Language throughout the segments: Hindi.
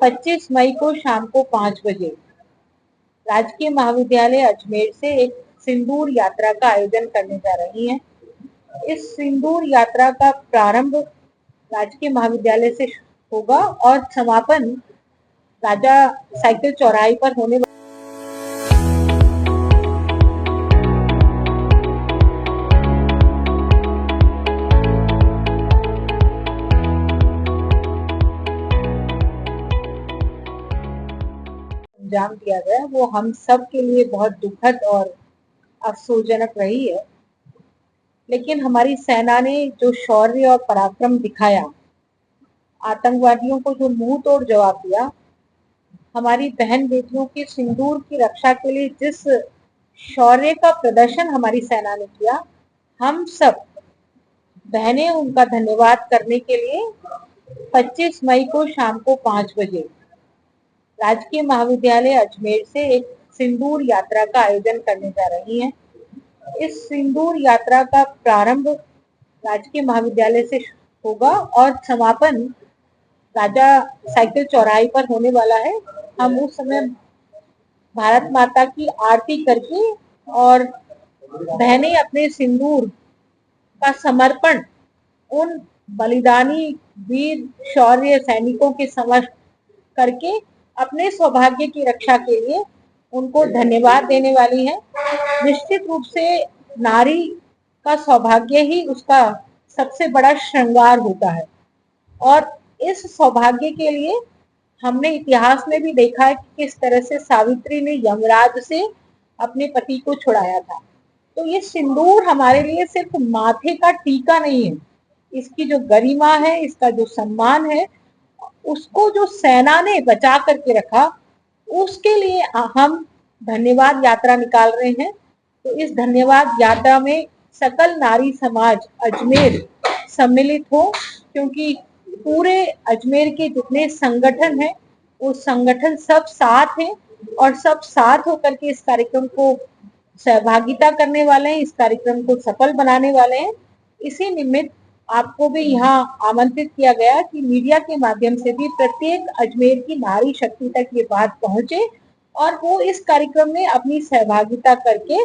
25 मई को शाम को 5 बजे राजकीय महाविद्यालय अजमेर से एक सिंदूर यात्रा का आयोजन करने जा रही हैं। इस सिंदूर यात्रा का प्रारंभ राजकीय महाविद्यालय से होगा और समापन राजा साइकिल चौराहे पर होने अंजाम दिया गया वो हम सब के लिए बहुत दुखद और अफसोसजनक रही है। लेकिन हमारी सेना ने जो शौर्य और पराक्रम दिखाया, आतंकवादियों को जो मुंह तोड़ जवाब दिया, हमारी बहन बेटियों के सिंदूर की रक्षा के लिए जिस शौर्य का प्रदर्शन हमारी सेना ने किया, हम सब बहनें उनका धन्यवाद करने के लिए 25 मई को शाम को 5 बजे राजकीय महाविद्यालय अजमेर से एक सिंदूर यात्रा का आयोजन करने जा रही हैं। इस सिंदूर यात्रा का प्रारंभ राजकीय महाविद्यालय से होगा और समापन राजा साइकिल चौराहे पर होने वाला है। हम उस समय भारत माता की आरती करके और बहनें अपने सिंदूर का समर्पण उन बलिदानी वीर शौर्य सैनिकों के समक्ष करके अपने सौभाग्य की रक्षा के लिए उनको धन्यवाद देने वाली हैं। निश्चित रूप से नारी का सौभाग्य ही उसका सबसे बड़ा श्रृंगार होता है और इस सौभाग्य के लिए हमने इतिहास में भी देखा है कि किस तरह से सावित्री ने यमराज से अपने पति को छुड़ाया था। तो ये सिंदूर हमारे लिए सिर्फ माथे का टीका नहीं है, इसकी जो गरिमा है, इसका जो सम्मान है, उसको जो सेना ने बचा करके रखा, उसके लिए हम धन्यवाद यात्रा निकाल रहे हैं। तो इस धन्यवाद यात्रा में सकल नारी समाज अजमेर सम्मिलित हो, क्योंकि पूरे अजमेर के जितने संगठन हैं वो संगठन सब साथ हैं और सब साथ होकर के इस कार्यक्रम को सहभागिता करने वाले हैं, इस कार्यक्रम को सफल बनाने वाले हैं। इसी निमित्त आपको भी यहाँ आमंत्रित किया गया कि मीडिया के माध्यम से भी प्रत्येक अजमेर की नारी शक्ति तक ये बात पहुंचे और वो इस कार्यक्रम में अपनी सहभागिता करके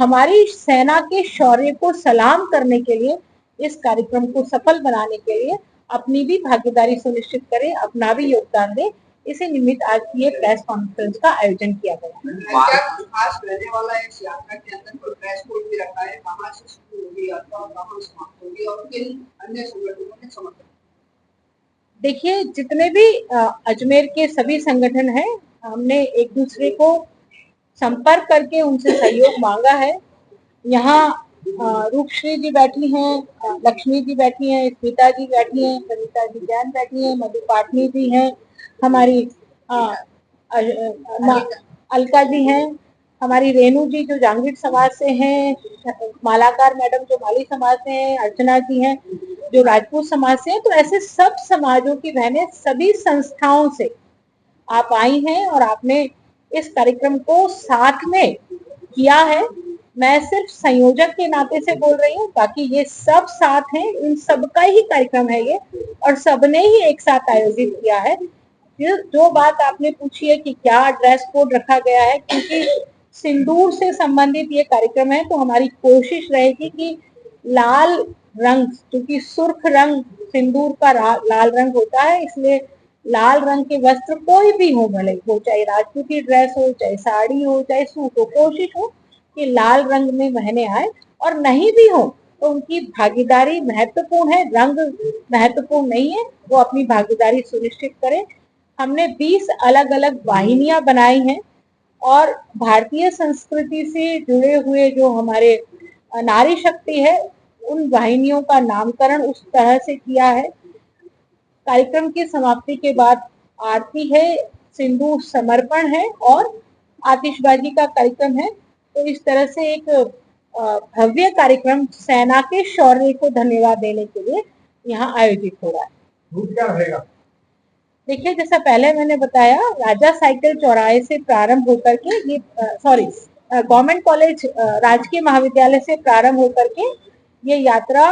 हमारी सेना के शौर्य को सलाम करने के लिए, इस कार्यक्रम को सफल बनाने के लिए अपनी भी भागीदारी सुनिश्चित करें, अपना भी योगदान दें। इसी निमित्त आज की ये प्रेस कॉन्फ्रेंस का आयोजन किया गया। क्या कुछ खास रहने वाला है इस यात्रा के अंदर? कोई प्रेस कोड भी रखा है, कहाँ से शुरू होगी यात्रा और कहाँ समाप्त होगी और किन अन्य संगठनों ने समर्थन? देखिए, जितने भी अजमेर के सभी संगठन हैं, हमने एक दूसरे को संपर्क करके उनसे सहयोग मांगा है। यहाँ रूपश्री जी बैठी हैं, लक्ष्मी जी बैठी हैं, स्मिता जी बैठी हैं, सरिता जी जैन बैठी हैं, मधु पाटनी जी हैं, हमारी अलका जी हैं, हमारी रेणु जी जो जांगीर समाज से हैं, मालाकार मैडम जो माली समाज से हैं, अर्चना जी हैं जो राजपूत समाज से हैं। तो ऐसे सब समाजों की बहनें सभी संस्थाओं से आप आई हैं और आपने इस कार्यक्रम को साथ में किया है। मैं सिर्फ संयोजक के नाते से बोल रही हूँ, बाकी ये सब साथ हैं, इन सबका ही कार्यक्रम है ये और सबने ही एक साथ आयोजित किया है। जो बात आपने पूछी है कि क्या ड्रेस कोड रखा गया है, क्योंकि सिंदूर से संबंधित ये कार्यक्रम है, तो हमारी कोशिश रहेगी कि लाल रंग, क्योंकि सुर्ख रंग सिंदूर का लाल रंग होता है, इसलिए लाल रंग के वस्त्र कोई भी हो, भले वो चाहे राजपूती ड्रेस हो, चाहे साड़ी हो, चाहे सूट हो, कोशिश हो कि लाल रंग में बहने आए और नहीं भी हो तो उनकी भागीदारी महत्वपूर्ण है, रंग महत्वपूर्ण नहीं है, वो अपनी भागीदारी सुनिश्चित करें। हमने 20 अलग अलग वाहिनियां बनाई हैं और भारतीय संस्कृति से जुड़े हुए जो हमारे नारी शक्ति है, उन वाहिनियों का नामकरण उस तरह से किया है। कार्यक्रम की समाप्ति के बाद आरती है, सिंदूर समर्पण है और आतिशबाजी का कार्यक्रम है। तो इस तरह से एक भव्य कार्यक्रम सेना के शौर्य को धन्यवाद देने के लिए यहाँ आयोजित हो रहा है। क्या रहेगा? देखिए, जैसा पहले मैंने बताया, राजा साइकिल चौराहे से प्रारंभ होकर के ये गवर्नमेंट कॉलेज राजकीय महाविद्यालय से प्रारंभ होकर के ये यात्रा